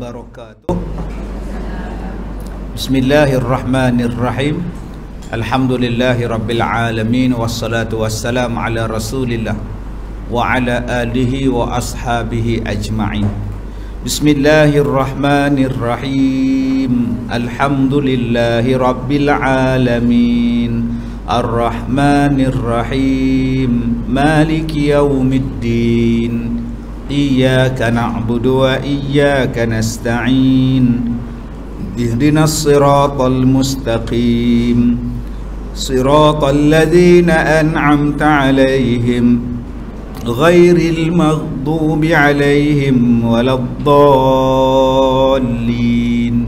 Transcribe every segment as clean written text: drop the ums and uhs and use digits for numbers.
wabarakatuh. Bismillahirrahmanirrahim. Alhamdulillahi rabbil alamin, wassalatu wassalamu ala rasulillah wa ala alihi wa ashabihi ajma'in. Bismillahirrahmanirrahim. Alhamdulillahi rabbil alamin, Ar-Rahmanir-Rahim, Maliki yaumiddin. Iyyaka na'budu wa iyyaka nasta'in. Ihdinas siratal mustaqim, siratal ladzina an'amta 'alaihim, ghairil maghdubi 'alaihim waladdallin.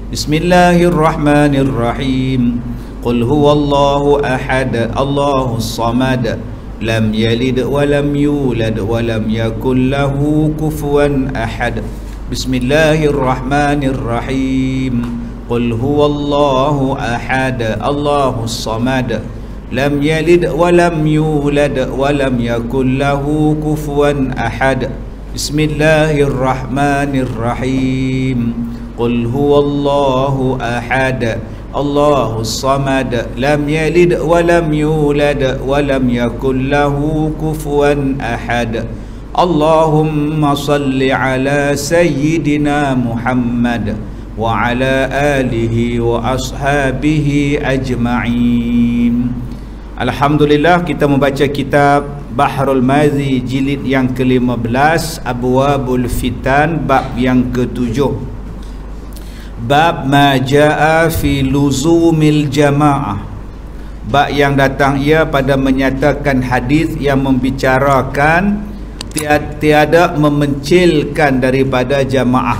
Bismillahirrahmanirrahim. Qul huwallahu ahad, Allahus samad, lam yalid wa lam yulad wa lam yakul lahu kufuwan ahad. Bismillahirrahmanirrahim. Qul huwallahu ahad, Allahus samad, lam yalid wa lam yulad wa lam yakul lahu kufuwan ahad. Bismillahirrahmanirrahim. Qul huwallahu ahad, Allahus samad, lam yalid wa lam yulad wa lam yakul lahu kufuwan ahad. Allahumma salli ala sayyidina Muhammad wa ala alihi wa ashabihi ajma'in. Alhamdulillah, kita membaca kitab Bahrul Mazi jilid yang ke-15, Abwabul Fitan, bab yang ke-7. Bab ma jaa fi luzumil jamaah, bab yang datang ia pada menyatakan hadis yang membicarakan tiada memencilkan daripada jamaah,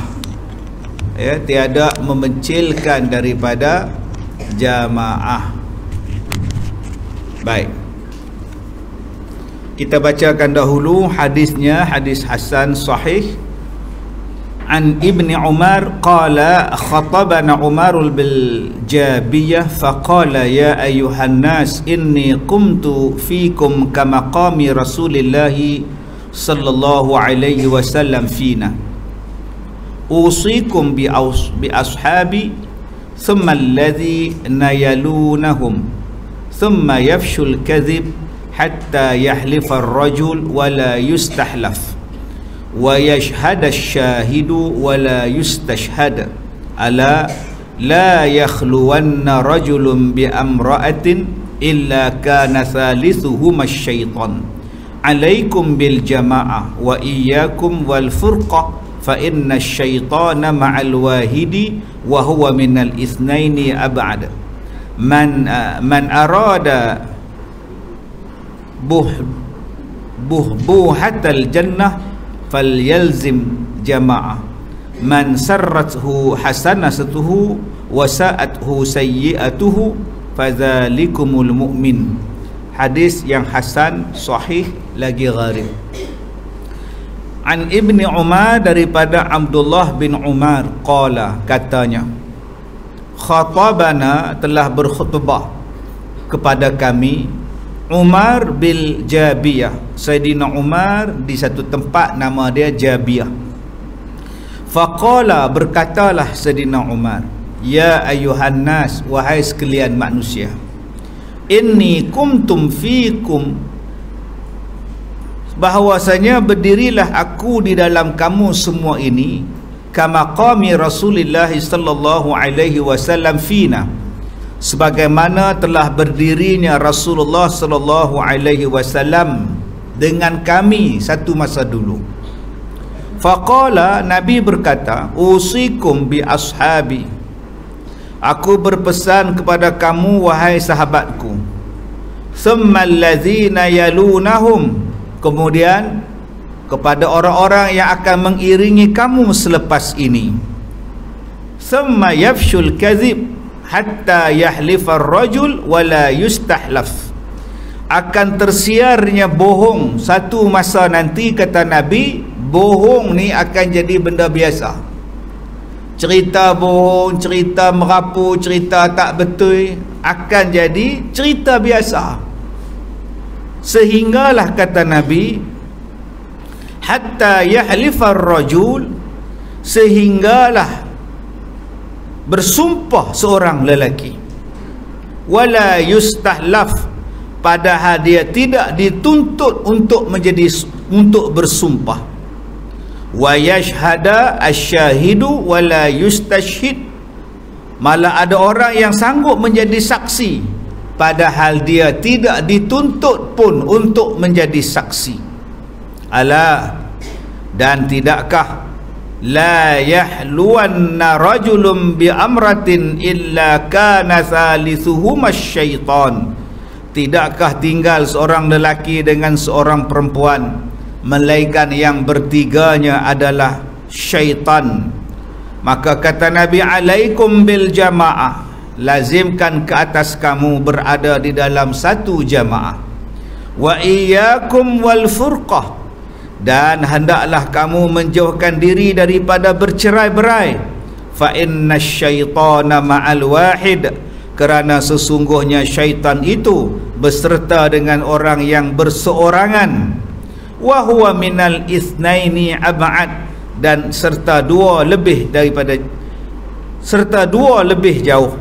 ya, tiada memencilkan daripada jamaah. Baik, kita bacakan dahulu hadisnya, hadis hasan sahih. An Ibni Umar qala khatabana Umarul bil Jabiyah faqala ya ayuhan nas inni qumtu fikum kama qami Rasulillahi sallallahu alaihi wasallam fina usikum bi ashabi thumma alladhina yalunahum thumma yafshul kadhib hatta yahlifa ar-rajul wa la yustahlaf wa yashhada asy-syahidu wa la yustashhad. Ala la yakhluwanna rajulun bi amra'atin illa kana thalithuhuma asy-syaitan. Alaikum bil jama'ah wa iyyakum wal furqah fa inna asy-syaitana ma'al wahidi wa huwa minal itsnaini ab'ad. Man arada buhbuhatal jannah falyalzim jama'ah. Man sarrathu hasanatuhu wa sa'athu sayyi'atuhu fadzalikumul mu'min. Hadis yang hasan sahih lagi gharib. An Ibni Umar, daripada Abdullah bin Umar, qala, katanya, khatabana, telah berkhutbah kepada kami, Umar bil Jabiyah, Sayyidina Umar di satu tempat nama dia Jabiyah. Faqala, berkatalah Sayyidina Umar, ya ayuhan nas, wahai sekalian manusia, inni kumtum fikum, bahwasanya berdirilah aku di dalam kamu semua ini, kama qami Rasulullah sallallahu alaihi wasallam fina, sebagaimana telah berdirinya Rasulullah sallallahu alaihi wasallam dengan kami satu masa dulu. Faqala, Nabi berkata, usikum bi ashabi, aku berpesan kepada kamu wahai sahabatku. Thumma allazina yalunahum, kemudian kepada orang-orang yang akan mengiringi kamu selepas ini. Thumma yafshul kadhib hatta yahlifar rajul wala yustahlaf, akan tersiarnya bohong satu masa nanti, kata Nabi. Bohong ni akan jadi benda biasa. Cerita bohong, cerita merapu, cerita tak betul akan jadi cerita biasa. Sehinggalah, kata Nabi, hatta yahlifar rajul, sehinggalah bersumpah seorang lelaki, wala yustahlaf, padahal dia tidak dituntut untuk bersumpah, wa yashhada asyahidu wala yustashhid, malah ada orang yang sanggup menjadi saksi padahal dia tidak dituntut pun untuk menjadi saksi. Ala, dan tidakkah la yahluwanna rajulun bi amratin illa kana salisuhuma syaitan, tidakkah tinggal seorang lelaki dengan seorang perempuan melainkan yang bertiganya adalah syaitan. Maka kata Nabi, alaikum bil jamaah, lazimkan ke atas kamu berada di dalam satu jamaah, wa iyyakum wal furqah, dan hendaklah kamu menjauhkan diri daripada bercerai-berai, fa inna syaitana ma'al wahid, kerana sesungguhnya syaitan itu beserta dengan orang yang berseorangan, wa huwa minal itsnaini ab'ad, dan serta dua lebih jauh.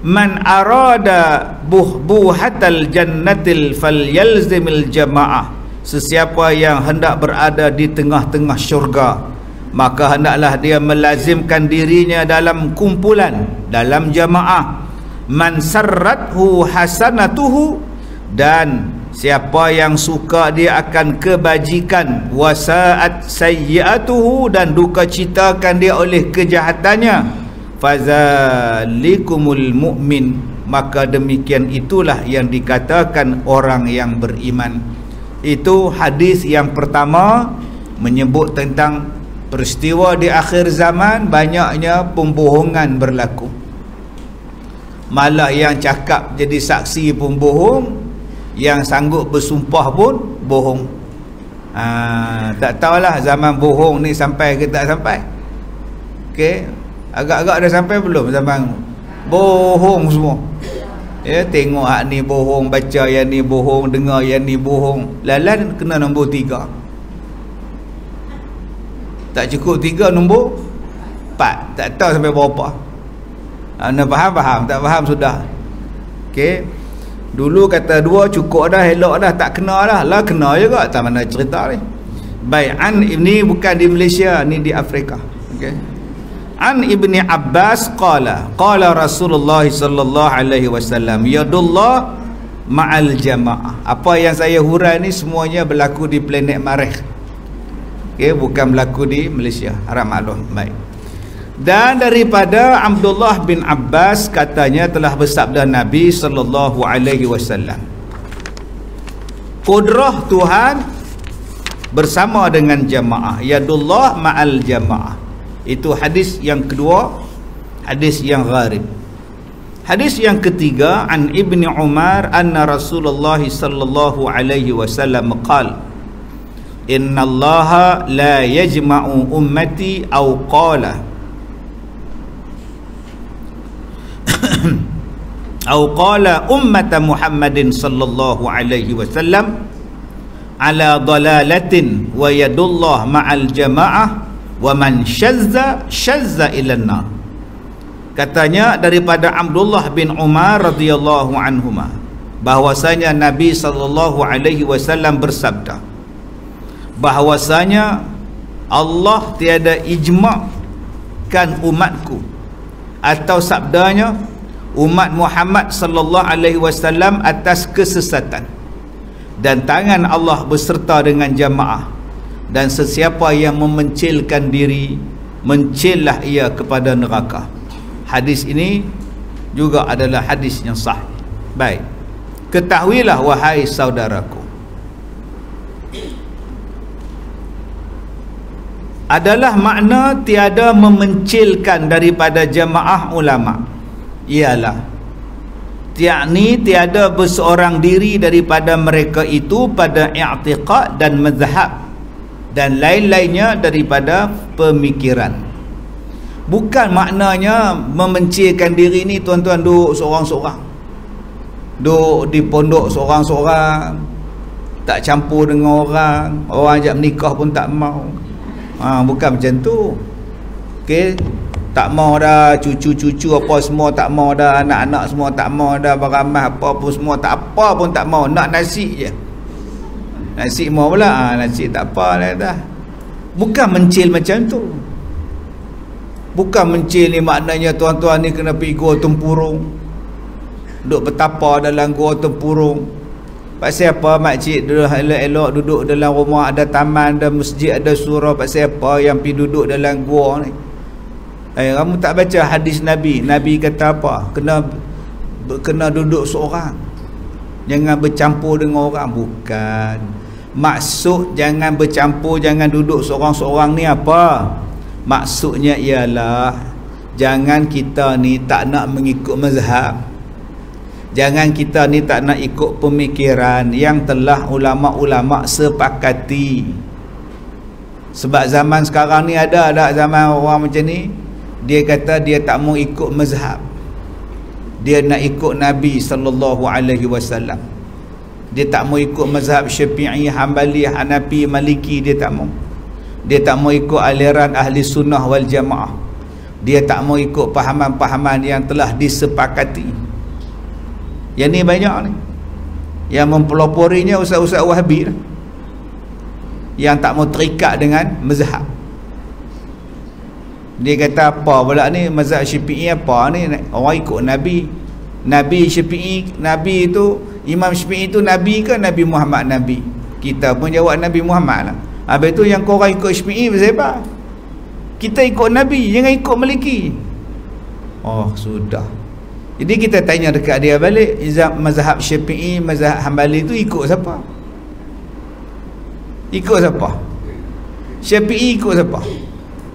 Man arada buhbuhatal jannatil falyalzimil jamaah, sesiapa yang hendak berada di tengah-tengah syurga, maka hendaklah dia melazimkan dirinya dalam kumpulan, dalam jamaah. Man sarrathu hasanatuhu, dan siapa yang suka dia akan kebajikan, wasaat sayyi'atuhu, dan duka citakan dia oleh kejahatannya, fazalikumul mu'min, maka demikian itulah yang dikatakan orang yang beriman. Itu hadis yang pertama, menyebut tentang peristiwa di akhir zaman banyaknya pembohongan berlaku. Malah yang cakap jadi saksi pun bohong, yang sanggup bersumpah pun bohong. Tak tahulah zaman bohong ni sampai ke tak sampai. Okey, agak-agak dah sampai belum zaman bohong semua? Ya, tengok hak ni bohong, baca yang ni bohong, dengar yang ni bohong. Lalan kena nombor 3. Tak cukup 3, nombor 4. Tak tahu sampai berapa. Anda faham? Tak faham sudah. Okey. Dulu kata 2 cukup dah, elok dah, tak kena dah. Lah kena juga, tak mana cerita ni. Baik, ini bukan di Malaysia, ni di Afrika. Okey. An Ibni Abbas qala Rasulullah sallallahu alaihi wasallam, yadullah ma'al jamaah. Apa yang saya hurai ni semuanya berlaku di planet Marikh. Okey, bukan berlaku di Malaysia. Harap maklum. Baik. Dan daripada Abdullah bin Abbas katanya telah bersabda Nabi sallallahu alaihi wasallam, qudrah Tuhan bersama dengan jamaah, yadullah ma'al jamaah. Itu hadis yang kedua, hadis yang gharib. Hadis yang ketiga, an Ibni Umar anna Rasulullah sallallahu alaihi wasallam qala, innallaha la yajma'u ummati aw qala ummata Muhammadin sallallahu alaihi wasallam ala dalalatin wa yadullah ma'al jamaah wa man syazza ilan nar. Katanya daripada Abdullah bin Umar radhiyallahu anhuma, bahwasanya Nabi sallallahu alaihi wasallam bersabda, bahwasanya Allah tiada ijma'kan umatku, atau sabdanya umat Muhammad sallallahu alaihi wasallam atas kesesatan, dan tangan Allah beserta dengan jamaah, dan sesiapa yang memencilkan diri, mencillah ia kepada neraka. Hadis ini juga adalah hadis yang sahih. Baik, ketahuilah wahai saudaraku, adalah makna tiada memencilkan daripada jamaah ulama ialah yakni tiada berseorang diri daripada mereka itu pada i'tiqad dan mazhab dan lain-lainnya daripada pemikiran. Bukan maknanya memencilkan diri ni tuan-tuan duduk seorang-seorang, duduk di pondok seorang-seorang, tak campur dengan orang ajak menikah pun tak mau. Bukan macam tu. okey, tak mau dah cucu-cucu apa semua tak mau dah, anak-anak semua tak mau dah, beramah apa pun semua tak apa pun tak mau, nak nasi je. Nasi mau pula, nasi tak apa lah dah. Bukan mencil macam tu. Bukan mencil ni maknanya tuan-tuan ni kena pergi gua tempurung, duduk bertapa dalam gua tempurung. Pasal apa makcik duduk elok-elok duduk dalam rumah, ada taman, ada masjid, ada surau, pasal apa yang pergi duduk dalam gua ni? Kamu tak baca hadis Nabi? Nabi kata apa? Kena duduk seorang, jangan bercampur dengan orang. Bukan. Maksud jangan bercampur, jangan duduk seorang-seorang ni apa? Maksudnya ialah jangan kita ni tak nak mengikut mazhab, jangan kita ni tak nak ikut pemikiran yang telah ulama-ulama sepakati. Sebab zaman sekarang ni ada zaman orang macam ni, dia kata dia tak mau ikut mazhab, dia nak ikut Nabi SAW. Dia tak mau ikut mazhab Syafi'i, Hanbali, Hanafi, Maliki, dia tak mau. Dia tak mau ikut aliran ahli sunnah wal jamaah. Dia tak mau ikut pahaman-pahaman yang telah disepakati. Yang ni banyak ni, yang mempeloporinya ustaz-ustaz Wahabi lah, yang tak mau terikat dengan mazhab. Dia kata apa pula ni mazhab Syafi'i apa ni, orang ikut Nabi. Nabi Syafi'i, Nabi itu Imam Syafi'i itu Nabi ke Nabi Muhammad Nabi? Kita pun jawab Nabi Muhammad lah. Habis tu yang korang ikut Syafi'i pasal apa? Kita ikut Nabi, jangan ikut Maliki. Oh sudah. Jadi kita tanya dekat dia balik, mazhab Syafi'i, mazhab Hanbali tu ikut siapa? Ikut siapa? Syafi'i ikut siapa?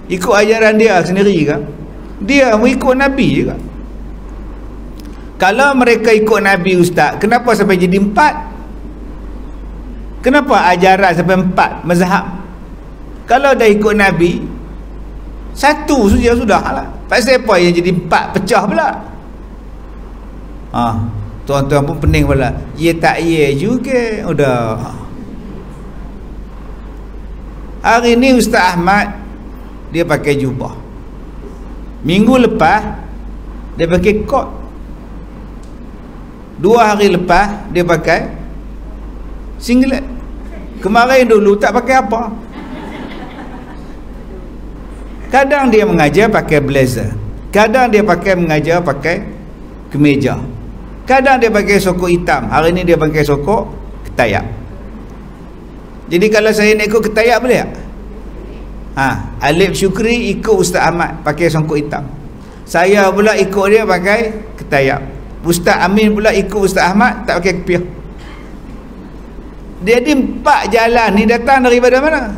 Ikut ajaran dia sendiri ke? Dia mau ikut Nabi juga. Kalau mereka ikut Nabi ustaz, kenapa sampai jadi 4? Kenapa ajaran sampai 4 mazhab? Kalau dah ikut Nabi, 1 saja sudah lah. Pasal apa yang jadi 4 pecah pula? Tuan-tuan pun pening pula. Ya tak ya juga. Udah. Hari ni Ustaz Ahmad dia pakai jubah. Minggu lepas dia pakai kot. 2 hari lepas dia pakai singlet. Kemarin dulu tak pakai apa. Kadang dia mengajar pakai blazer, kadang dia mengajar pakai kemeja, kadang dia pakai sokok hitam. Hari ni dia pakai sokok ketayak. Jadi kalau saya nak ikut ketayak boleh tak? Alif Syukri ikut Ustaz Ahmad pakai sokok hitam, saya pula ikut dia pakai ketayak. Ustaz Amin pula ikut Ustaz Ahmad tak pakai kepiah. Jadi 4 jalan ni datang daripada mana?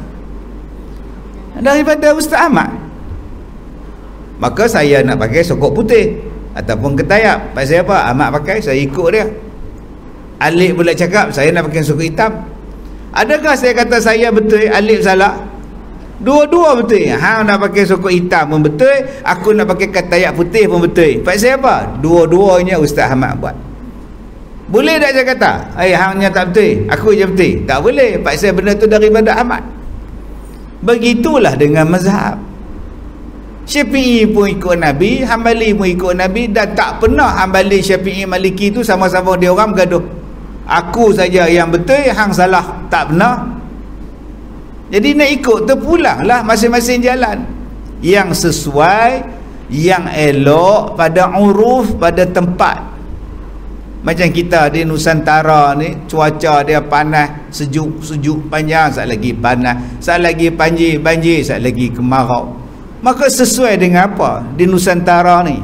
Daripada Ustaz Ahmad. Maka saya nak pakai sokok putih ataupun ketayak. Pasal apa? Ahmad pakai, saya ikut dia. Alif pula cakap saya nak pakai sokok hitam. Adakah saya kata saya betul, Alif salah? Dua-dua betul. Hang nak pakai sokok hitam pun betul, aku nak pakai ketayak putih pun betul. Pasal apa? Dua-duanya Ustaz Ahmad buat. Boleh tak saya kata hangnya tak betul, aku je betul? Tak boleh. Pasal benda tu daripada Ahmad. Begitulah dengan mazhab. Syafi'i pun ikut Nabi, Hanbali pun ikut Nabi, dan tak pernah Hanbali, Syafi'i, Maliki tu sama-sama dia orang bergaduh. Aku saja yang betul, hang salah. Tak pernah. Jadi nak ikut terpulanglah masing-masing jalan yang sesuai, yang elok pada uruf, pada tempat. Macam kita di Nusantara ni, cuaca dia panas, sejuk panjang, sat lagi panas, sat lagi banjir, sat lagi kemarau. Maka sesuai dengan apa di Nusantara ni,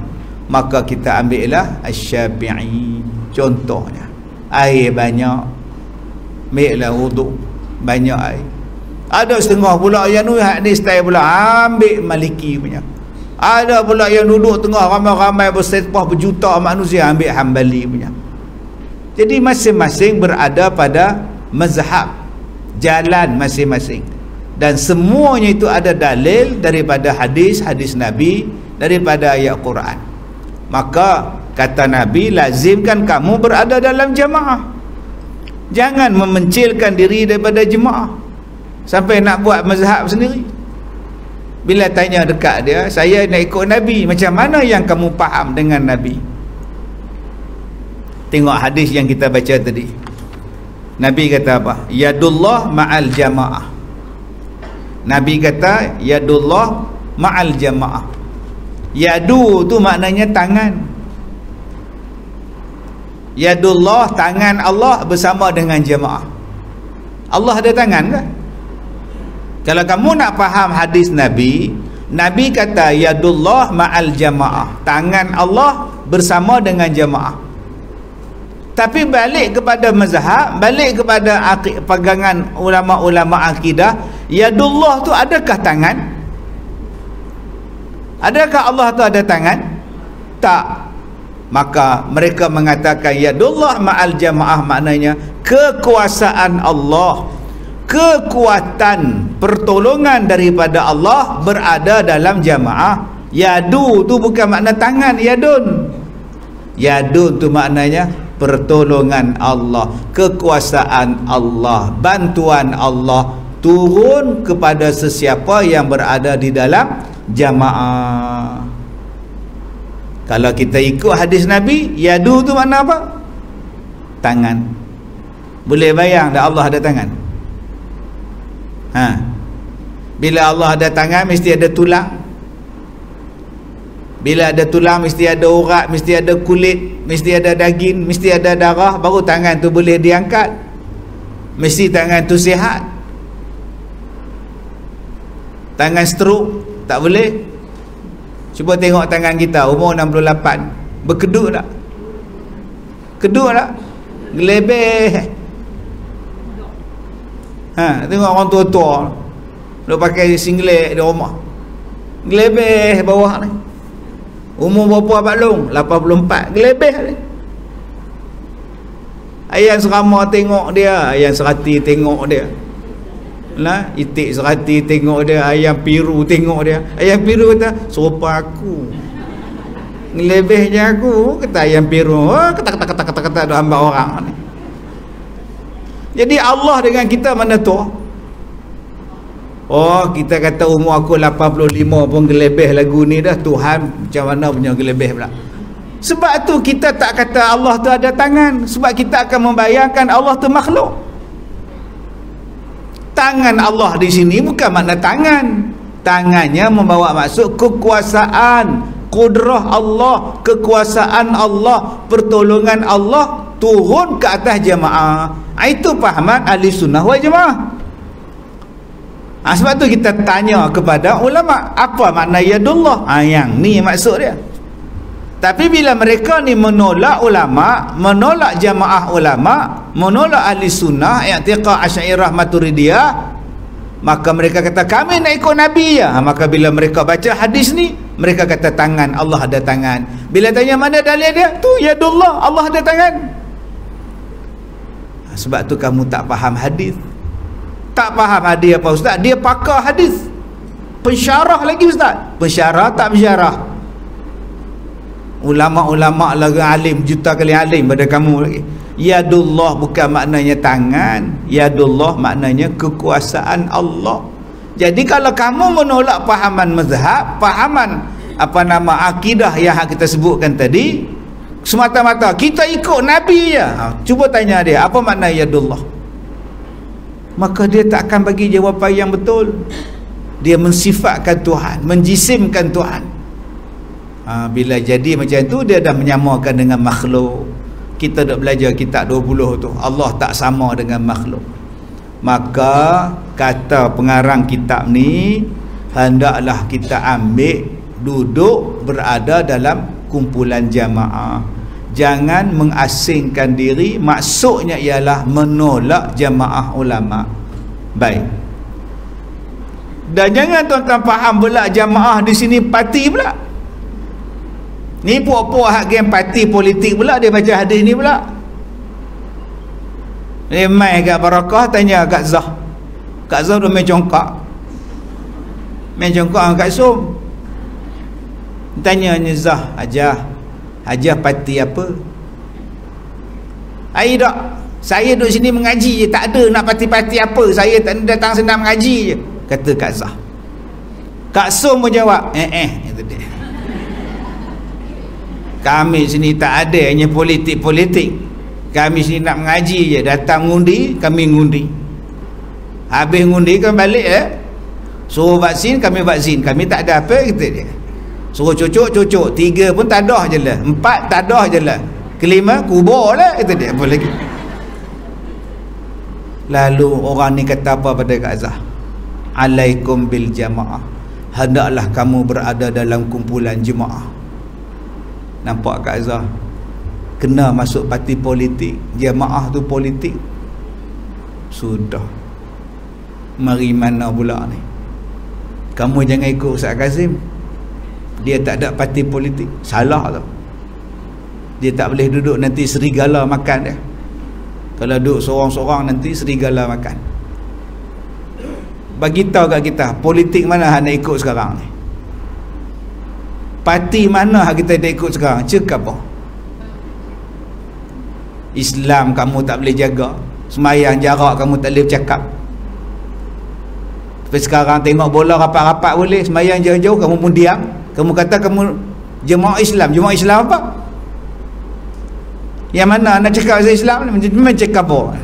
maka kita ambillah Asy-Syafi'i. Contohnya air banyak, ambillah wuduk banyak air. Ada setengah pula yang ni hadis style pula ambil Maliki punya. Ada pula yang duduk tengah ramai-ramai bersepah berjuta manusia ambil Hanbali punya. Jadi masing-masing berada pada mazhab, jalan masing-masing, dan semuanya itu ada dalil daripada hadis Nabi, daripada ayat Quran. Maka kata Nabi, lazimkan kamu berada dalam jamaah, jangan memencilkan diri daripada jemaah sampai nak buat mazhab sendiri. Bila tanya dekat dia, saya nak ikut Nabi, macam mana yang kamu faham dengan Nabi? Tengok hadis yang kita baca tadi. Nabi kata apa? Yadullah ma'al jamaah. Nabi kata yadullah ma'al jamaah. Yadu tu maknanya tangan. Yadullah, tangan Allah bersama dengan jamaah. Allah ada tangan ke? Kalau kamu nak faham hadis Nabi, Nabi kata yadullah ma'al jamaah, tangan Allah bersama dengan jamaah. Tapi balik kepada mazhab, balik kepada pegangan ulama-ulama akidah, yadullah tu adakah tangan? Adakah Allah tu ada tangan? Tak. Maka mereka mengatakan yadullah ma'al jamaah, maknanya kekuasaan Allah, kekuatan pertolongan daripada Allah berada dalam jamaah. Yadu tu bukan makna tangan, yadun. Yadun tu maknanya pertolongan Allah, kekuasaan Allah, bantuan Allah turun kepada sesiapa yang berada di dalam jamaah. Kalau kita ikut hadis Nabi, yadu tu makna apa? Tangan. Boleh bayang tak Allah ada tangan? Bila Allah ada tangan, mesti ada tulang. Bila ada tulang, mesti ada urat, mesti ada kulit, mesti ada daging, mesti ada darah, baru tangan tu boleh diangkat. Mesti tangan tu sihat. Tangan stroke tak boleh. Cuba tengok tangan kita umur 68, berkedut tak? Kedut tak? Gelebeh. Tengok orang tua-tua dia pakai singlet di rumah, gelebeh bawah ni. Umur berapa Abang Long? 84, gelebeh ni. Ayam serama tengok dia, ayam serati tengok dia. Lah, itik serati tengok dia, ayam piru tengok dia. Ayam piru kata, serupa aku. Ngelebehnya aku, kata ayam piru. Kata ada hamba orang ni. Jadi Allah dengan kita mana tu? Oh, kita kata umur aku 85 pun gelebeh lagu ni dah. Tuhan macam mana punya gelebeh pula? Sebab tu kita tak kata Allah tu ada tangan, sebab kita akan membayangkan Allah tu makhluk. Tangan Allah di sini bukan makna tangan. Tangannya membawa maksud kekuasaan, kudrah Allah, kekuasaan Allah, pertolongan Allah turun ke atas jemaah. Itu fahaman ahli sunnah wal jemaah. Sebab tu kita tanya kepada ulama, apa makna yadullah? Yang ni maksud dia. Tapi bila mereka ni menolak ulama, menolak jamaah ulama, menolak ahli sunnah, i'tiqad Asy'ariyah Maturidiyah, maka mereka kata kami nak ikut Nabi ya. Maka bila mereka baca hadis ni, mereka kata tangan Allah ada tangan. Bila tanya mana dalil dia, tu yadullah, Allah ada tangan. Sebab tu kamu tak faham hadis. Tak faham hadis apa ustaz? Dia pakar hadis. Pensyarah lagi ustaz. Pensyarah tak pensyarah. Ulama-ulama lagi alim, juta kali alim pada kamu lagi. Yadullah bukan maknanya tangan, yadullah maknanya kekuasaan Allah. Jadi kalau kamu menolak fahaman mazhab, fahaman akidah yang kita sebutkan tadi, semata-mata kita ikut Nabi ya. Cuba tanya dia, apa makna yadullah? Maka dia tak akan bagi jawapan yang betul. Dia mensifatkan Tuhan, menjisimkan Tuhan. Bila jadi macam tu, dia dah menyamakan dengan makhluk. Kita dah belajar kitab 20 tu, Allah tak sama dengan makhluk. Maka kata pengarang kitab ni, hendaklah kita ambil duduk berada dalam kumpulan jamaah. Jangan mengasingkan diri. Maksudnya ialah menolak jamaah ulama. Baik. Dan jangan tuan-tuan faham pula jamaah di sini parti pula. Ni puak-puak hak game parti politik pula dia baca hadis ni pula. Dia mai kat Barakah tanya kat Zah. Kat Zah dia main congkak. Main congkak dengan Kak Som. Tanya ni Zah, Hajah parti apa? Ai dak. Saya duduk sini mengaji je, tak ada nak parti-parti apa. Saya tak datang senang mengaji je, kata Kak Zah. Kak Som pun jawab itu dia. Kami sini tak ada hanya politik-politik. Kami sini nak mengaji je, datang ngundi, kami ngundi. Habis ngundi kami balik suruh vaksin, kami vaksin. Kami tak ada apa, kata dia. Suruh cucuk, 3 pun tadah je lah, 4 tadah je lah, kelima kubur lah, kata dia. Apa lagi? Lalu orang ni kata apa pada Kak Azhar? Alaikum bil jamaah, hendaklah kamu berada dalam kumpulan jemaah. Nampak Kak Azhar? Kena masuk parti politik, jemaah tu politik. Sudah, mari mana pula ni? Kamu jangan ikut Ustaz Kazim, dia tak ada parti politik. Salah tu. Dia tak boleh duduk, nanti serigala makan dia. Kalau duduk seorang-seorang nanti serigala makan. Bagi tahu kat kita, politik mana hang nak ikut sekarang ni? Parti mana hang kita nak ikut sekarang? Cakap apa? Islam kamu tak boleh jaga, sembahyang jarak kamu tak boleh bercakap. Tapi sekarang tengok bola rapat-rapat boleh, sembahyang jauh-jauh kamu pun diam. Kamu kata kamu jemaah Islam. Jemaah Islam apa? Yang mana nak cakap pasal Islam ni? Memang cakap apa?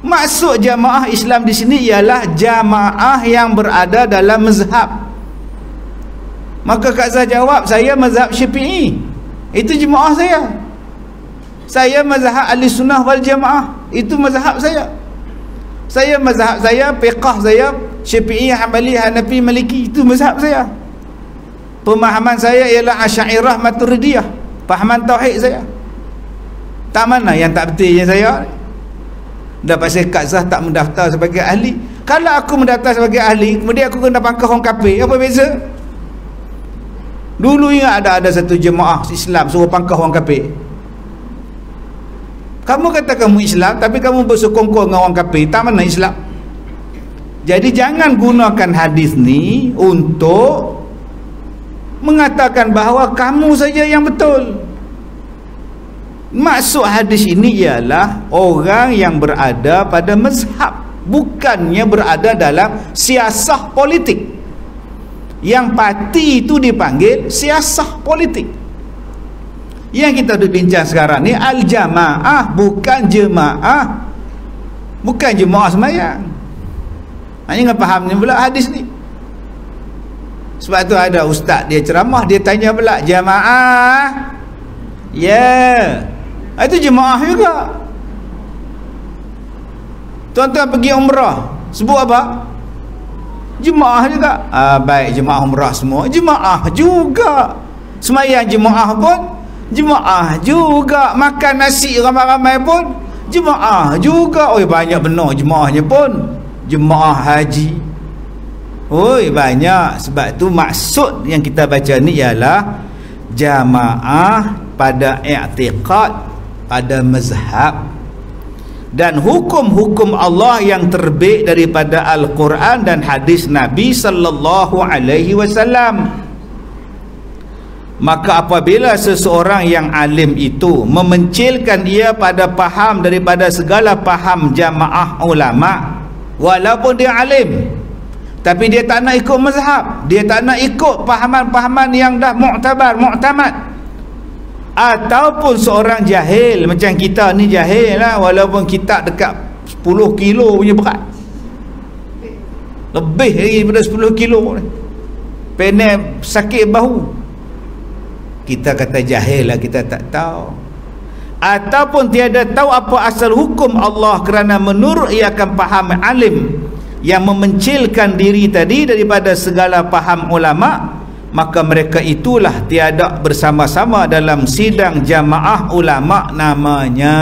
Maksud jamaah Islam di sini ialah jamaah yang berada dalam mazhab. Maka Kak Zah jawab, saya mazhab Syafi'i. Itu jemaah saya. Saya mazhab Ahlussunnah wal Jamaah. Itu mazhab saya. Saya mazhab saya, fiqh saya Syafi'i, Hanbali, Hanafi, Maliki. Itu mazhab saya. Pemahaman saya ialah Asy'ariyah, Maturidiyah. Pahaman tauhid saya. Tak mana yang tak betulnya saya. Dah pasal Kak Zah tak mendaftar sebagai ahli. Kalau aku mendaftar sebagai ahli, kemudian aku kena pangkah orang kafir, apa beza? Dulu ingat ada satu jemaah Islam suruh pangkah orang kafir. Kamu kata kamu Islam, tapi kamu bersekongkol dengan orang kafir. Tak mana Islam. Jadi jangan gunakan hadis ni untuk mengatakan bahawa kamu saja yang betul. Maksud hadis ini ialah orang yang berada pada mazhab, bukannya berada dalam siasah politik. Yang parti itu dipanggil siasah politik. Yang kita bincang sekarang ni al-jamaah, bukan jemaah. Bukan jemaah sembahyang. Hanya faham ni pula hadis ni. Sebab tu ada ustaz dia ceramah, dia tanya pula, jamaah? Ya, itu jemaah juga. Tuan-tuan pergi umrah, sebut apa? Jemaah juga. Baik, jemaah umrah semua jemaah juga. Sembahyang jemaah pun jemaah juga. Makan nasi ramai-ramai pun jemaah juga. Oi, banyak benar jemaahnya pun. Jemaah haji, oi banyak. Sebab tu maksud yang kita baca ni ialah jamaah pada i'tiqad, pada mazhab, dan hukum-hukum Allah yang terbit daripada Al-Quran dan hadis Nabi sallallahu alaihi wasallam. Maka apabila seseorang yang alim itu memencilkan ia pada faham daripada segala faham jamaah ulama, walaupun dia alim, tapi dia tak nak ikut mazhab, dia tak nak ikut pahaman-pahaman yang dah mu'tabar, mu'tamad, ataupun seorang jahil macam kita ni jahil lah, walaupun kita dekat 10 kilo punya berat, lebih lagi daripada 10 kilo ni, pendek sakit bahu, kita kata jahil lah, kita tak tahu. Ataupun tiada tahu apa asal hukum Allah, kerana menurut ia akan faham alim yang memencilkan diri tadi daripada segala faham ulama, maka mereka itulah tiada bersama-sama dalam sidang jamaah ulama namanya.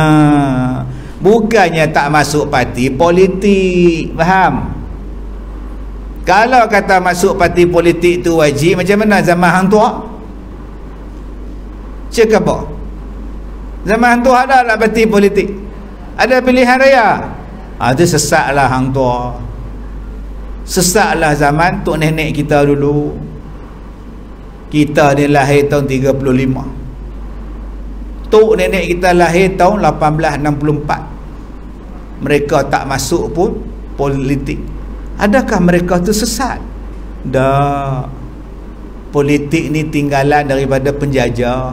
Bukannya tak masuk parti politik, faham? Kalau kata masuk parti politik tu wajib, macam mana zaman hang tua? Cakap apa? Zaman hang tua ada lah parti politik, ada pilihan raya. Itu sesatlah hang tua. Sesatlah zaman tok nenek kita dulu. Kita ni lahir tahun 35. Tok nenek kita lahir tahun 1864. Mereka tak masuk pun politik. Adakah mereka tu sesat? Dah, politik ni tinggalan daripada penjajah.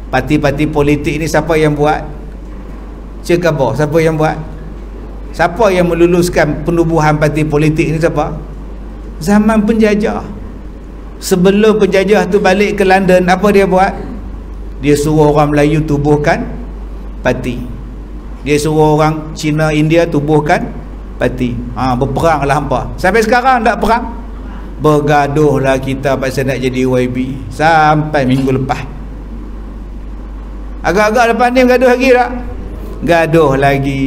Parti-parti politik ni siapa yang buat? Cik apa? Siapa yang buat? Siapa yang meluluskan penubuhan parti politik ni? Siapa? Zaman penjajah. Sebelum penjajah tu balik ke London, apa dia buat? Dia suruh orang Melayu tubuhkan parti. Dia suruh orang Cina, India tubuhkan parti. Berperang lah hampa. Sampai sekarang tak perang. Bergaduhlah kita pasal nak jadi YB sampai minggu lepas. Agak-agak lepas ni bergaduh lagi tak? Gaduh lagi.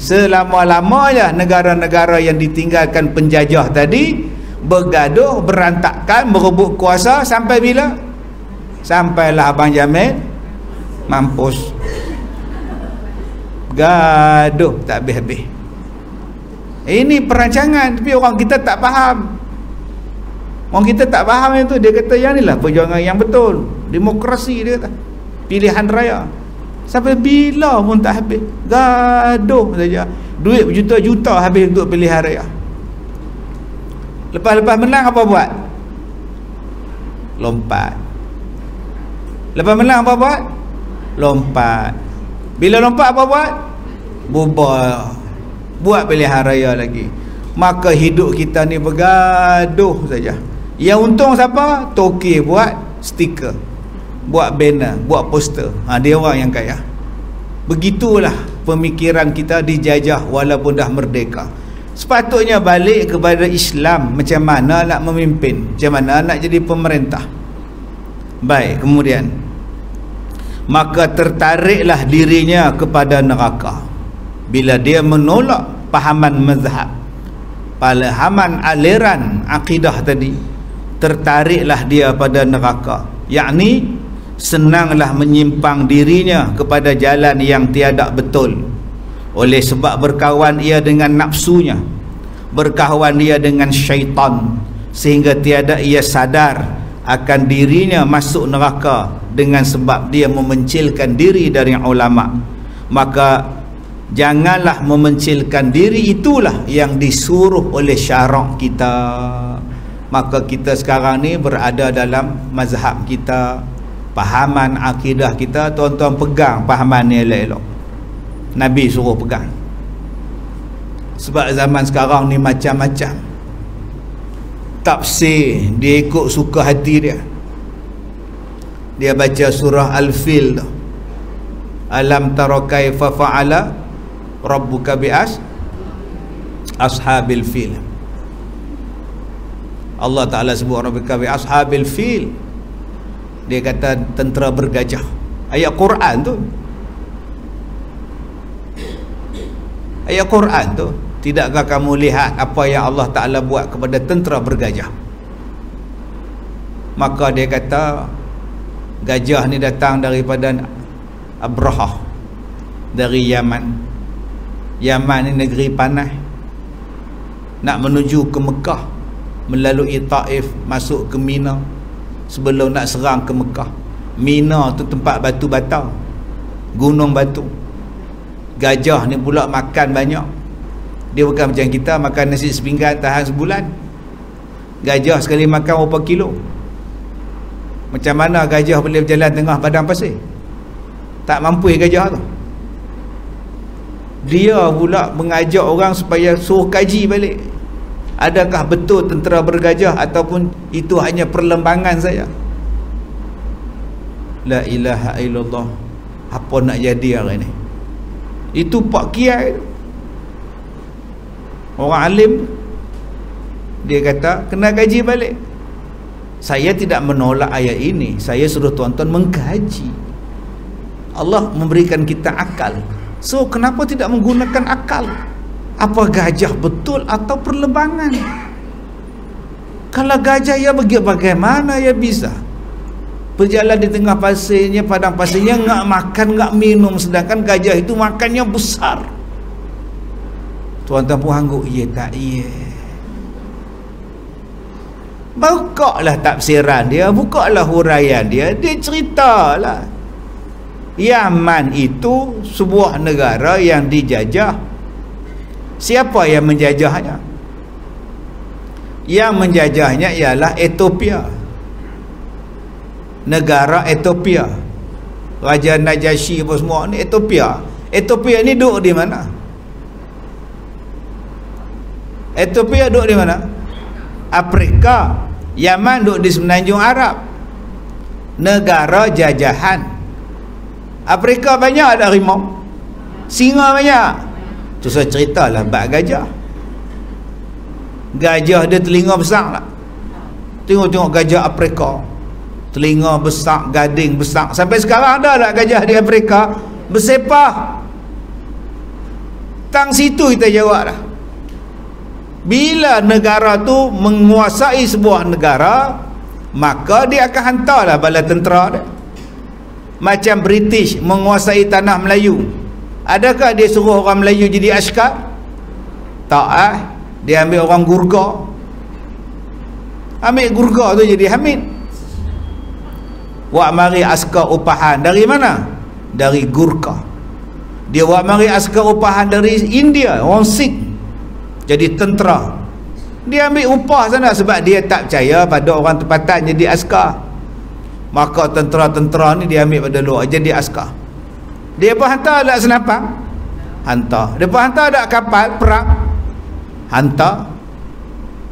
Selama-lamanya negara-negara yang ditinggalkan penjajah tadi bergaduh, berantakan, berebut kuasa sampai bila? Sampailah Abang Jamil mampus. Gaduh tak habis-habis. Ini perancangan, tapi orang kita tak faham. Orang kita tak faham itu. Dia kata yang inilah perjuangan yang betul, demokrasi, dia kata pilihan raya. Sampai bila pun tak habis. Gaduh saja. Duit berjuta-juta habis untuk pilihan raya. Lepas-lepas menang apa buat? Lompat. Lepas menang apa buat? Lompat. Bila lompat apa buat? Bubar. Buat pilihan raya lagi. Maka hidup kita ni bergaduh saja. Yang untung siapa? Toki buat stiker, buat banner, buat poster. Dia orang yang kaya. Begitulah pemikiran kita dijajah walaupun dah merdeka. Sepatutnya balik kepada Islam. Macam mana nak memimpin, macam mana nak jadi pemerintah. Baik, kemudian maka tertariklah dirinya kepada neraka bila dia menolak pahaman mazhab, pahaman aliran akidah tadi. Tertariklah dia pada neraka, yakni senanglah menyimpang dirinya kepada jalan yang tiada betul oleh sebab berkawan ia dengan nafsunya, berkawan ia dengan syaitan, sehingga tiada ia sadar akan dirinya masuk neraka dengan sebab dia memencilkan diri dari ulama. Maka janganlah memencilkan diri, itulah yang disuruh oleh syarak kita. Maka kita sekarang ni berada dalam mazhab kita, pahaman akidah kita. Tuan-tuan pegang pahaman ni elok-elok. Nabi suruh pegang. Sebab zaman sekarang ni macam-macam tafsir, dia ikut suka hati dia. Dia baca surah Al-Fil tu, alam tara kaifa fa'ala rabbuka bi'as ashabil fil. Allah Ta'ala sebut rabbuka bi ashabil fil. Dia kata tentera bergajah. Ayat Quran tu. Ayat Quran tu. Tidakkah kamu lihat apa yang Allah Ta'ala buat kepada tentera bergajah? Maka dia kata gajah ni datang daripada Abrahah, dari Yaman. Yaman ni negeri panas. Nak menuju ke Mekah melalui Taif, masuk ke Mina sebelum nak serang ke Mekah. Mina tu tempat batu bata, gunung batu. Gajah ni pula makan banyak. Dia bukan macam kita makan nasi sepinggan tahan sebulan. Gajah sekali makan berapa kilo. Macam mana gajah boleh berjalan tengah padang pasir? Tak mampu gajah tu. Dia pula mengajak orang supaya suruh kaji balik, adakah betul tentera bergajah ataupun itu hanya perlembangan saja. La ilaha illallah. Apa nak jadi hari ni? Itu Pak Kiai, orang alim, dia kata kena kaji balik. Saya tidak menolak ayat ini, saya suruh tuan-tuan mengkaji. Allah memberikan kita akal, so kenapa tidak menggunakan akal? Apa gajah betul atau perlembangan? Kalau gajah ya bagaimana ya bisa berjalan di tengah pasirnya, padang pasirnya, ngak makan ngak minum, sedangkan gajah itu makannya besar. Tuan-tuan pun angguk iya tak iya. Bukalah tafsiran dia, bukalah huraian dia, dia ceritalah Yaman itu sebuah negara yang dijajah. Siapa yang menjajahnya? Yang menjajahnya ialah Ethiopia, negara Ethiopia. Raja Najasyi apa semua ni Ethiopia. Ethiopia ni duduk di mana? Ethiopia duduk di mana? Afrika. Yaman duduk di semenanjung Arab, negara jajahan. Afrika banyak ada harimau, singa banyak. Tu saya ceritalah bab gajah. Gajah dia telinga besar tak? Tengok-tengok gajah Afrika, telinga besar, gading besar. Sampai sekarang ada tak gajah di Afrika bersepah? Tang situ kita jawab dah. Bila negara tu menguasai sebuah negara, maka dia akan hantarlah bala tentera dia. Macam British menguasai tanah Melayu, adakah dia suruh orang Melayu jadi askar? Tak. Dia ambil orang Gurkha, ambil Gurkha tu jadi Hamid. Wak mari askar upahan dari mana? Dari Gurkha. Dia wak mari askar upahan dari India, orang Sikh, jadi tentera. Dia ambil upah sana sebab dia tak percaya pada orang tempatan jadi askar. Maka tentera-tentera ni dia ambil pada luar jadi askar. Dia pun hantar tak senapang? Hantar. Dia pun hantar tak kapal perang? Hantar.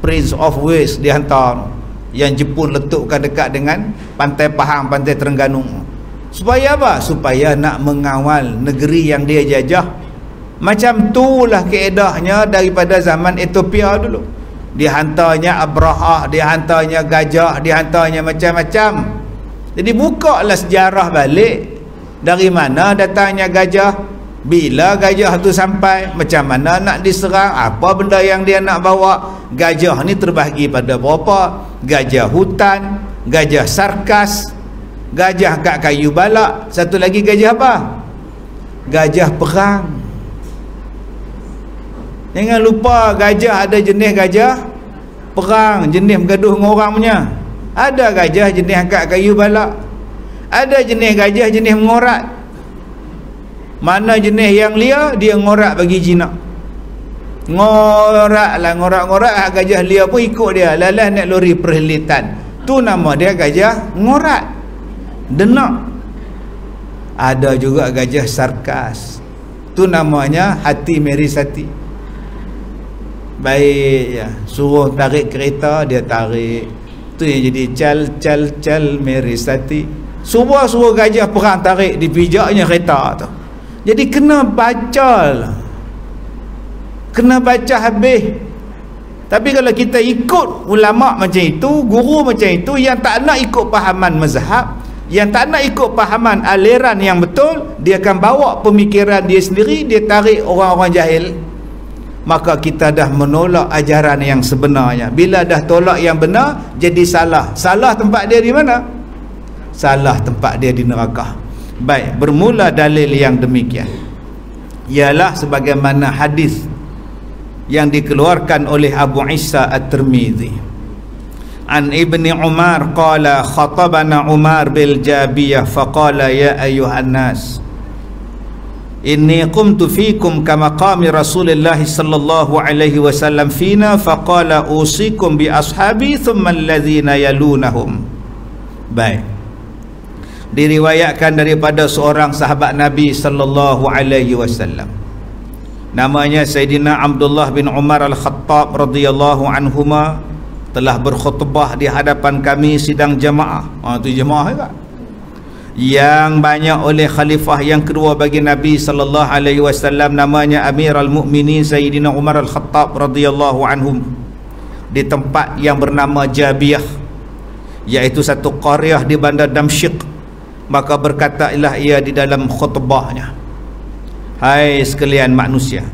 Prince of Wales dia hantar, yang Jepun letukkan dekat dengan pantai Pahang, pantai Terengganu. Supaya apa? Supaya nak mengawal negeri yang dia jajah. Macam itulah keedahnya daripada zaman Ethiopia dulu. Dia hantarnya Abrahah, dia hantarnya gajah, dia hantarnya macam-macam. Jadi bukalah sejarah balik, dari mana datangnya gajah, bila gajah tu sampai, macam mana nak diserang, apa benda yang dia nak bawa. Gajah ni terbahagi pada berapa? Gajah hutan, gajah sarkas, gajah kat kayu balak, satu lagi gajah apa? Gajah perang. Jangan lupa gajah ada jenis gajah perang, jenis bergaduh dengan orang punya. Ada gajah jenis angkat kayu balak, ada jenis gajah jenis mengorat. Mana jenis yang liar, dia ngorat bagi jinak. Ngorat lah, ngorat-ngorat. Gajah liar pun ikut dia, lalas naik lori perhelitan. Tu nama dia gajah ngorat, denak. Ada juga gajah sarkas, tu namanya hati merisati. Baik ya, suruh tarik kereta dia tarik, tu yang jadi cal merisati. Suruh gajah perang tarik, dipijaknya kereta tu. Jadi kena baca lah, kena baca habis. Tapi kalau kita ikut ulama macam itu, guru macam itu, yang tak nak ikut pahaman mazhab, yang tak nak ikut pahaman aliran yang betul, dia akan bawa pemikiran dia sendiri, dia tarik orang-orang jahil. Maka kita dah menolak ajaran yang sebenarnya. Bila dah tolak yang benar, jadi salah. Salah tempat dia di mana? Salah tempat dia di neraka. Baik, bermula dalil yang demikian ialah sebagaimana hadis yang dikeluarkan oleh Abu Isa At-Tirmidzi. An Ibni Umar qala khatabana Umar bil Jabiyah faqala ya ayyuhan nas inni qumtu fikum kama qami Rasulullah sallallahu alaihi wasallam fina faqala usikum bi ashabi thumma alladhina yalunahum. Baik, diriwayatkan daripada seorang sahabat Nabi sallallahu alaihi wasallam, namanya Sayyidina Abdullah bin Umar Al-Khattab radhiyallahu anhuma, telah berkhutbah di hadapan kami sidang jamaah. Itu jamaah juga yang banyak oleh khalifah yang kedua bagi Nabi sallallahu alaihi wasallam, namanya Amirul Mukminin Sayyidina Umar Al-Khattab radhiyallahu anhum, di tempat yang bernama Jabiyah, iaitu satu qaryah di bandar Damsyik. Maka berkatailah ia di dalam khutbahnya, hai sekalian manusia,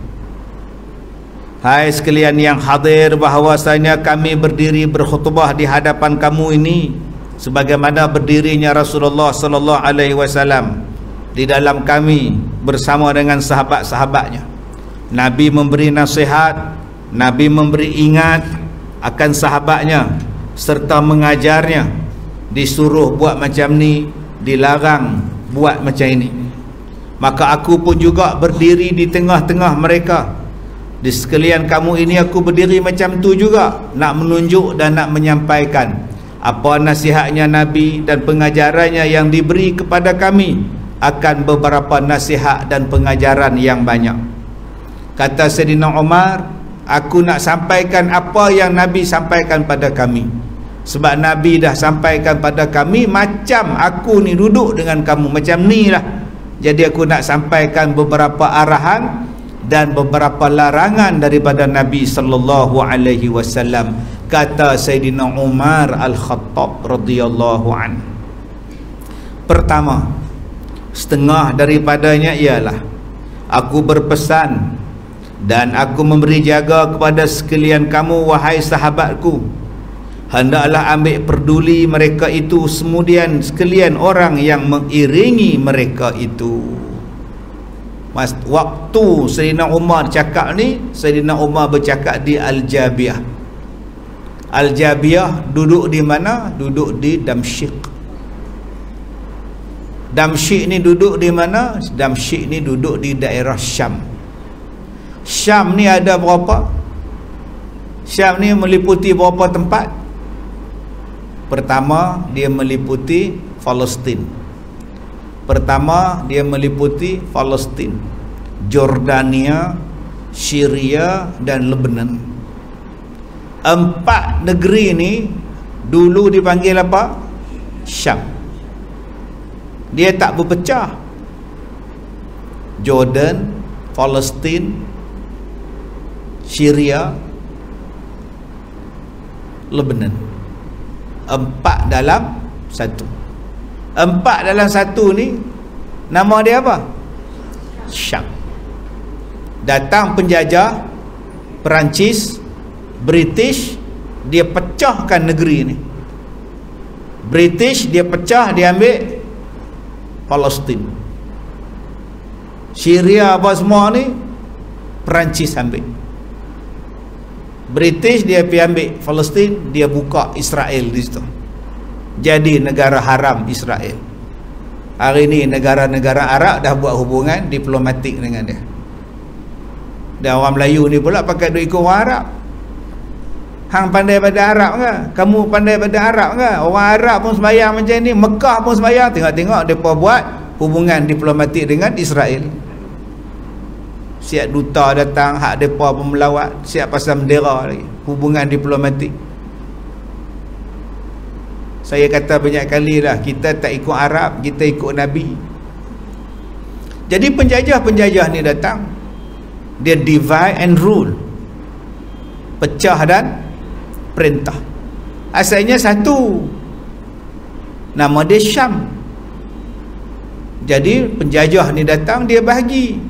hai sekalian yang hadir, bahawasanya kami berdiri berkhutbah di hadapan kamu ini sebagaimana berdirinya Rasulullah sallallahu alaihi wasallam di dalam kami bersama dengan sahabat-sahabatnya. Nabi memberi nasihat, Nabi memberi ingat akan sahabatnya serta mengajarnya, disuruh buat macam ni, dilarang buat macam ini. Maka aku pun juga berdiri di tengah-tengah mereka Di sekalian kamu ini aku berdiri macam tu juga, nak menunjuk dan nak menyampaikan apa nasihatnya Nabi dan pengajarannya yang diberi kepada kami, akan beberapa nasihat dan pengajaran yang banyak. Kata Sayyidina Umar, aku nak sampaikan apa yang Nabi sampaikan pada kami. Sebab Nabi dah sampaikan pada kami macam aku ni duduk dengan kamu, macam ni lah. Jadi aku nak sampaikan beberapa arahan dan beberapa larangan daripada Nabi sallallahu alaihi wasallam. Kata Sayyidina Umar Al-Khattab radhiyallahu an. Pertama, setengah daripadanya ialah aku berpesan dan aku memberi jaga kepada sekalian kamu wahai sahabatku, hendaklah ambil peduli mereka itu, kemudian sekalian orang yang mengiringi mereka itu. Waktu Sayyidina Umar cakap ni, Sayyidina Umar bercakap di Al-Jabiyah. Al-Jabiyah duduk di mana? Duduk di Damsyik. Damsyik ni duduk di mana? Damsyik ni duduk di daerah Syam. Syam ni ada berapa? Syam ni meliputi berapa tempat? Pertama, dia meliputi Palestin. Pertama, dia meliputi Palestin, Jordania, Syria dan Lebanon. 4 negeri ni dulu dipanggil apa? Syam. Dia tak berpecah. Jordan, Palestin, Syria, Lebanon. 4 dalam 1. 4 dalam 1 ni nama dia apa? Syam. Datang penjajah Perancis, British, dia pecahkan negeri ni. British dia pecah, dia ambil Palestin. Syria apa semua ni Perancis ambil. British dia pergi ambil Palestin, dia buka Israel di situ. Jadi negara haram Israel. Hari ni negara-negara Arab dah buat hubungan diplomatik dengan dia. Dan orang Melayu ni pula pakai duit ikut orang Arab. Hang pandai pada Arab ke? Kamu pandai pada Arab ke? Orang Arab pun sembahyang macam ni, Mekah pun sembahyang. Tengok-tengok mereka buat hubungan diplomatik dengan Israel. Siap duta datang, hak mereka pun melawat. Siap pasal bendera lagi. Hubungan diplomatik. Saya kata banyak kali lah, kita tak ikut Arab, kita ikut Nabi. Jadi penjajah-penjajah ni datang, dia divide and rule, pecah dan perintah. Asalnya satu, nama dia Syam. Jadi penjajah ni datang, dia bahagi,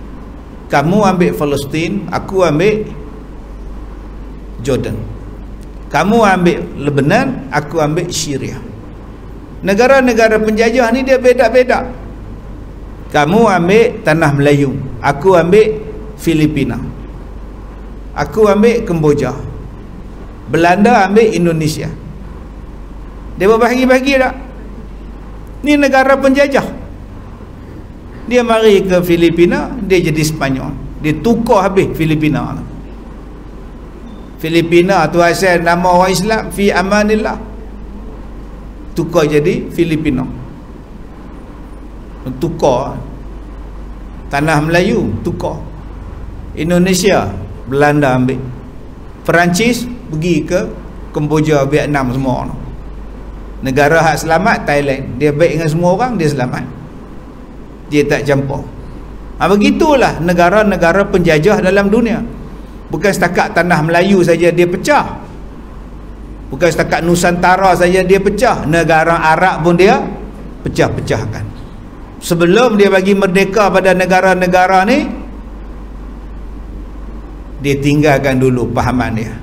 kamu ambil Palestin, aku ambil Jordan. Kamu ambil Lebanon, aku ambil Syria. Negara-negara penjajah ni dia beda-beda. Kamu ambil tanah Melayu, aku ambil Filipina, aku ambil Kemboja, Belanda ambil Indonesia. Dia berbahagi-bahagi tak? Ni negara penjajah. Dia mari ke Filipina, dia jadi Sepanyol. Dia tukar habis Filipina. Filipina tu asal nama orang Islam, fi amanillah, tukar jadi Filipina. Tukar tanah Melayu, tukar. Indonesia Belanda ambil. Perancis pergi ke Kemboja, Vietnam semua. Negara hak selamat Thailand. Dia baik dengan semua orang, dia selamat. Dia tak campur. Begitulah negara-negara penjajah dalam dunia. Bukan setakat tanah Melayu saja dia pecah. Bukan setakat Nusantara saja dia pecah. Negara Arab pun dia pecah-pecahkan. Sebelum dia bagi merdeka pada negara-negara ni, dia tinggalkan dulu pahaman dia.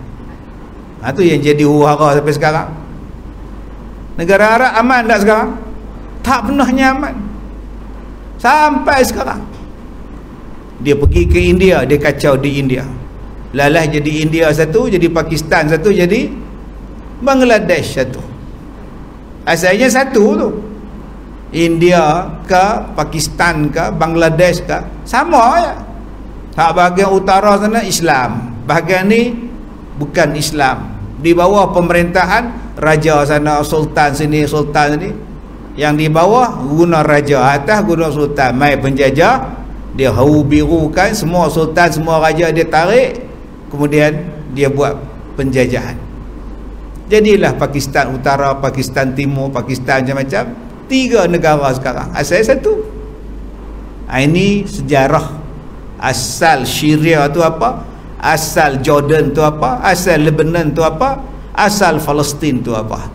Itu yang jadi huru-hara sampai sekarang. Negara Arab aman tak sekarang? Tak pernah nyaman sampai sekarang. Dia pergi ke India, dia kacau di India. Lalah jadi India satu, jadi Pakistan satu, jadi Bangladesh satu. Asalnya satu tu. India ke Pakistan ke Bangladesh ke sama ya. Hak bahagian utara sana Islam, bahagian ni bukan Islam. Di bawah pemerintahan raja sana, sultan sini, sultan sini. Yang di bawah guna raja, atas guna sultan. Mai penjajah, dia hau birukan semua sultan, semua raja dia tarik, kemudian dia buat penjajahan. Jadilah Pakistan Utara, Pakistan Timur, Pakistan macam-macam. 3 negara sekarang, asal satu. Ini sejarah asal Syria tu apa, asal Jordan tu apa, asal Lebanon tu apa, asal Palestin tu apa.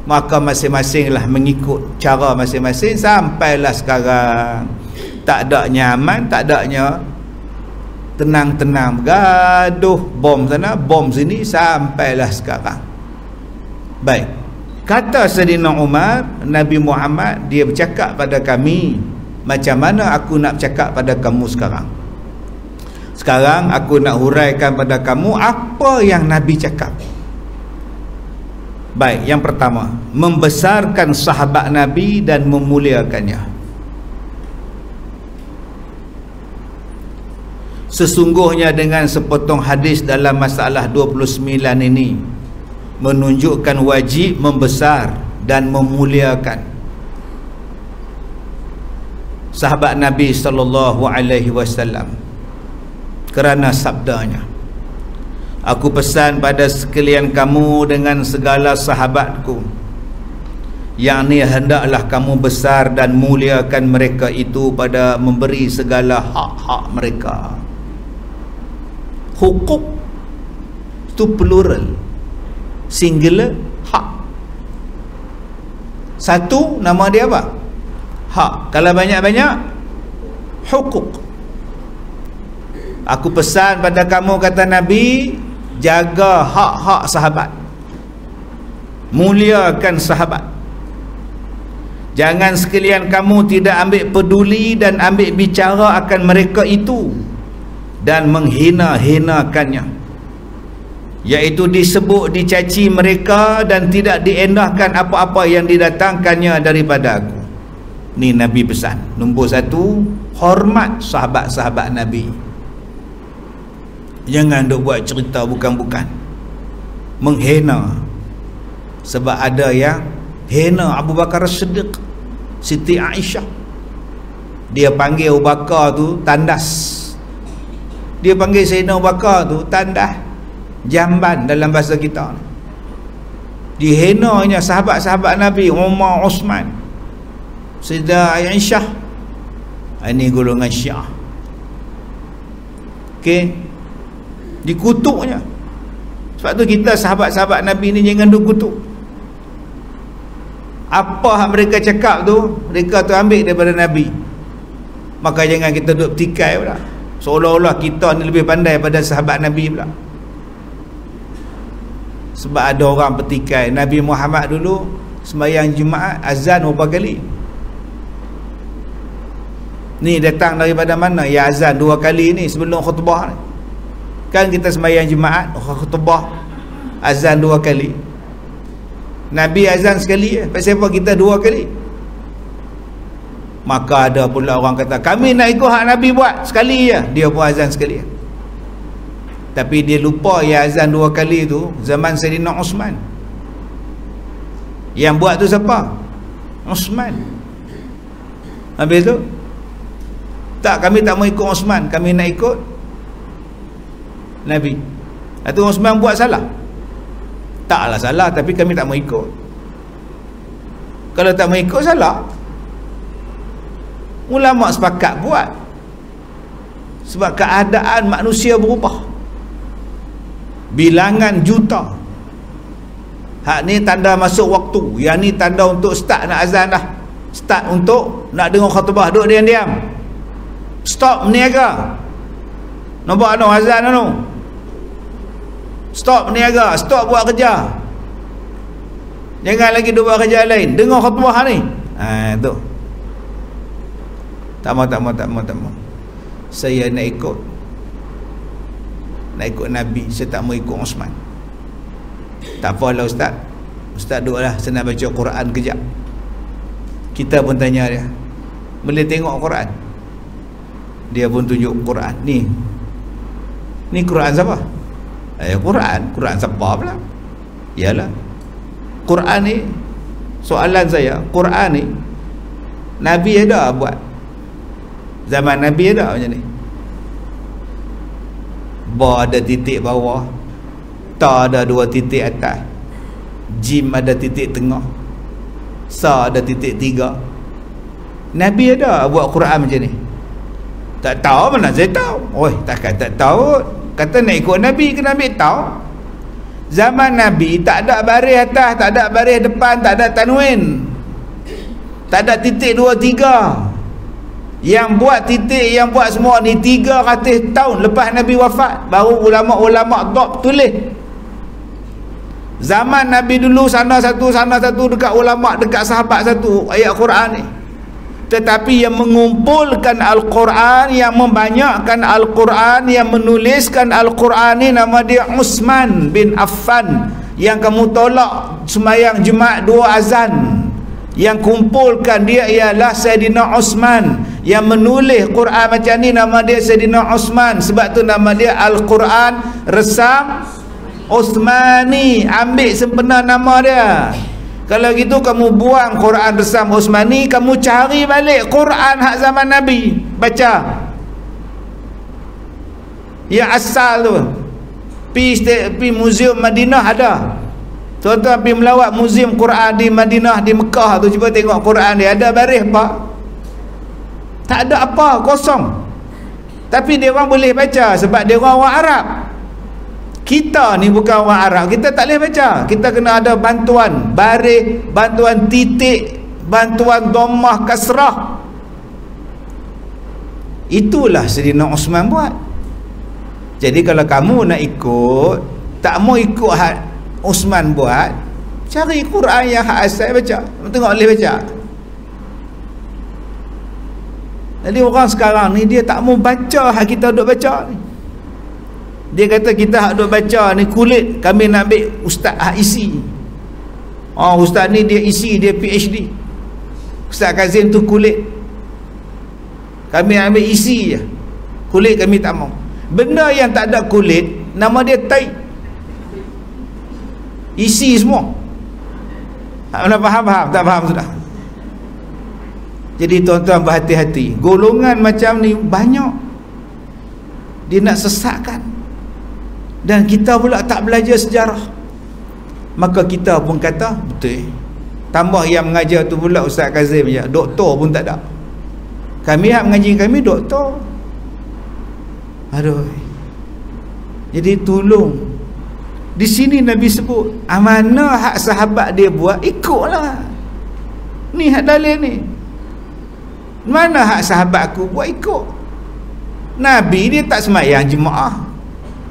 Maka masing-masinglah mengikut cara masing-masing sampailah sekarang. Tak ada nyaman, tak adanya tenang-tenang, gaduh, bom sana, bom sini, sampailah sekarang. Baik, kata Sayyidina Umar, Nabi Muhammad dia bercakap pada kami macam mana aku nak bercakap pada kamu sekarang. Sekarang aku nak huraikan pada kamu apa yang Nabi cakap. Baik, yang pertama, membesarkan sahabat Nabi dan memuliakannya. Sesungguhnya dengan sepotong hadis dalam masalah 29 ini menunjukkan wajib membesar dan memuliakan sahabat Nabi sallallahu alaihi wasallam, kerana sabdanya, aku pesan pada sekalian kamu dengan segala sahabatku, yakni hendaklah kamu besar dan muliakan mereka itu pada memberi segala hak-hak mereka. Hukuk itu plural, singular, hak. Satu, nama dia apa? Hak. Kalau banyak-banyak, hukuk. Aku pesan pada kamu, kata Nabi, jaga hak-hak sahabat, muliakan sahabat. Jangan sekalian kamu tidak ambil peduli dan ambil bicara akan mereka itu dan menghina-hinakannya, iaitu disebut, dicaci mereka dan tidak diendahkan apa-apa yang didatangkannya daripada aku. Ni Nabi pesan. Nombor 1, hormat sahabat-sahabat Nabi. Jangan duk buat cerita bukan-bukan, menghina. Sebab ada yang hina Abu Bakar As-Siddiq, Siti Aisyah. Dia panggil Abu Bakar tu tandas. Dia panggil Sayyidina Abu Bakar tu tandas, jamban dalam bahasa kita. Dihinanya sahabat-sahabat Nabi, Umar, Osman, Sayyidah Aisyah. Ini golongan Syiah. Okey, dikutuknya. Sebab tu kita sahabat-sahabat Nabi ni jangan duk kutuk. Apa yang mereka cakap tu, mereka tu ambil daripada Nabi. Maka jangan kita duk petikai pula, seolah-olah kita ni lebih pandai pada sahabat Nabi pula. Sebab ada orang petikai Nabi Muhammad dulu sembahyang Jumaat azan berapa kali. Ni datang daripada mana ya azan 2 kali ni sebelum khutbah ni? Kan kita sembahyang Jumaat, khutbah azan 2 kali. Nabi azan sekali je, pasal apa kita 2 kali? Maka ada pula orang kata kami nak ikut hak Nabi buat sekali je, dia pun azan sekali je. Tapi dia lupa ya azan 2 kali tu zaman Sayyidina Osman. Yang buat tu siapa? Osman. Habis tu tak, kami tak mau ikut Osman, kami nak ikut Nabi. Itu Osman buat salah? Taklah salah, tapi kami tak mau ikut. Kalau tak mau ikut salah. Ulama sepakat buat. Sebab keadaan manusia berubah. Bilangan juta. Hak ni tanda masuk waktu, yang ni tanda untuk start nak azan dah. Start untuk nak dengar khutbah, duduk diam-diam. Stop meniaga. Nampak anu azan anu. Stop meniaga, stop buat kerja. Jangan lagi duk buat kerja lain, dengar khutbah ni. Tu. Tak mau. Saya nak ikut Nabi, saya tak mau ikut Osman. Tak apalah Ustaz. Ustaz duduklah, saya nak baca Quran kejap. Kita pun tanya dia, boleh tengok Quran? Dia pun tunjuk Quran. Ni Quran siapa? Quran siapa pula? Yalah, Quran ni, soalan saya, Quran ni Nabi ada buat? Zaman Nabi ada macam ni? Ba ada titik bawah, ta ada 2 titik atas, jim ada titik tengah, sa ada titik 3. Nabi ada buat Quran macam ni? Tak tahu, mana saya tahu. Takkan tak tahu. Kata nak ikut Nabi, kena ambil tahu. Zaman Nabi tak ada baris atas, tak ada baris depan, tak ada tanwin, tak ada titik 2, 3. Yang buat titik, yang buat semua ni 300 tahun lepas Nabi wafat, baru ulama-ulama dok tulis. Zaman Nabi dulu sana satu dekat ulama, dekat sahabat satu ayat Quran ni. Tetapi yang mengumpulkan Al-Quran, yang membanyakkan Al-Quran, yang menuliskan Al-Quran ni nama dia Uthman bin Affan. Yang kamu tolak sembahyang Jumaat 2 azan, yang kumpulkan dia ialah Sayyidina Uthman. Yang menulis Quran macam ni nama dia Sayyidina Uthman. Sebab tu nama dia Al-Quran Resam Uthmani. Ambil sempena nama dia. Kalau gitu kamu buang Quran Resam Uthmani, kamu cari balik Quran hak zaman Nabi, baca yang asal tu. Pi muzium Madinah ada. Tuan-tuan pergi melawat muzium Quran di Madinah, di Mekah tu, cuba tengok Quran dia ada baris apa? Tak ada apa, kosong. Tapi dia orang boleh baca sebab dia orang Arab. Kita ni bukan orang Arab, kita tak boleh baca. Kita kena ada bantuan baris, bantuan titik, bantuan dhammah kasrah. Itulah Sayyidina Uthman buat. Jadi kalau kamu nak ikut, tak mau ikut hak Uthman buat, cari Quran yang hak asal baca. Tengok boleh baca. Jadi orang sekarang ni dia tak mau baca hak kita duk baca ni. Dia kata kita hak duk baca ni kulit, kami nak ambil ustaz hak isi. Ustaz ni dia isi, dia PhD. Ustaz Kazim tu kulit, kami ambil isi je, kulit kami tak mau. Benda yang tak ada kulit nama dia tai, isi semua. Anda faham? Tak faham sudah? Jadi tuan-tuan berhati-hati. Golongan macam ni banyak, dia nak sesatkan. Dan kita pula tak belajar sejarah, maka kita pun kata betul. Tambah yang mengajar tu pula Ustaz Kazim je, doktor pun tak ada. Kami yang mengaji kami doktor. Aduh. Jadi tolong, di sini Nabi sebut mana hak sahabat dia buat, ikutlah. Ni hak dalil ni. Mana hak sahabat aku buat, ikut. Nabi dia tak sembahyang jemaah,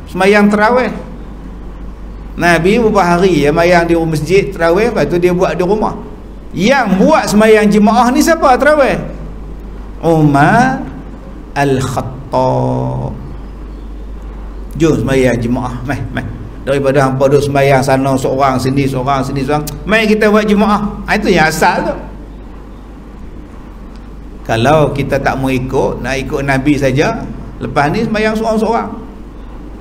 sembahyang tarawih. Nabi beberapa hari ya sembahyang di masjid tarawih, lepas tu dia buat di rumah. Yang buat sembahyang jemaah ni siapa tarawih? Umar Al-Khattab. Jom sembahyang jemaah, mai. Daripada hampa duk sembahyang sana seorang, sini seorang, mai kita buat jemaah. Itu yang asal tu. Kalau kita tak mau ikut, nak ikut Nabi saja, lepas ni sembahyang seorang-seorang.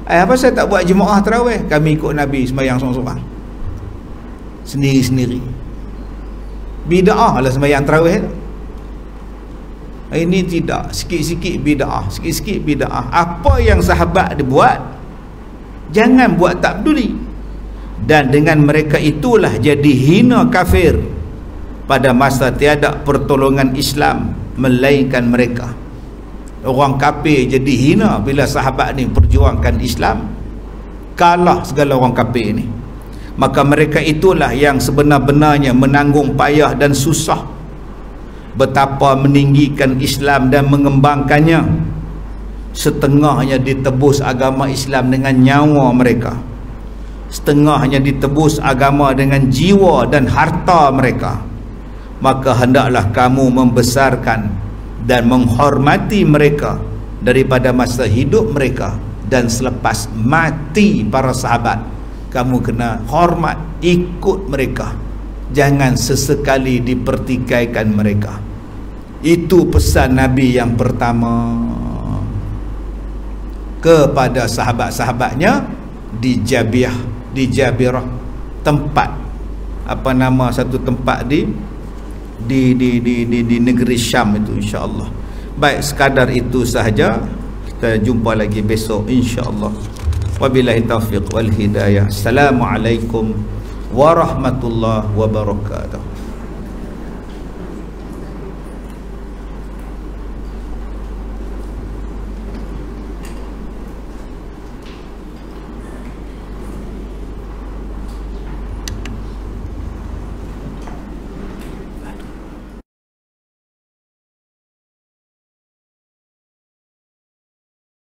Apa saya tak buat jemaah tarawih? Kami ikut Nabi sembahyang seorang-seorang, sendiri-sendiri. Bid'ah lah sembahyang tarawih tu. Ini tidak, sikit-sikit bid'ah, sikit-sikit bid'ah. Apa yang sahabat dia buat, jangan buat tak peduli. Dan dengan mereka itulah jadi hina kafir. Pada masa tiada pertolongan Islam melainkan mereka. Orang kafir jadi hina bila sahabat ni perjuangkan Islam, kalah segala orang kafir ni. Maka mereka itulah yang sebenar-benarnya menanggung payah dan susah, betapa meninggikan Islam dan mengembangkannya. Setengahnya ditebus agama Islam dengan nyawa mereka, setengahnya ditebus agama dengan jiwa dan harta mereka. Maka hendaklah kamu membesarkan dan menghormati mereka daripada masa hidup mereka dan selepas mati para sahabat. Kamu kena hormat, ikut mereka, jangan sesekali dipertikaikan mereka. Itu pesan Nabi yang pertama. kepada sahabat-sahabatnya di Jabiyah, di Jabirah, tempat apa nama satu tempat di negeri Syam itu, insya-Allah. Baik, sekadar itu sahaja. Kita jumpa lagi besok insya-Allah. Wabillahi taufiq wal hidayah. Assalamualaikum warahmatullahi wabarakatuh.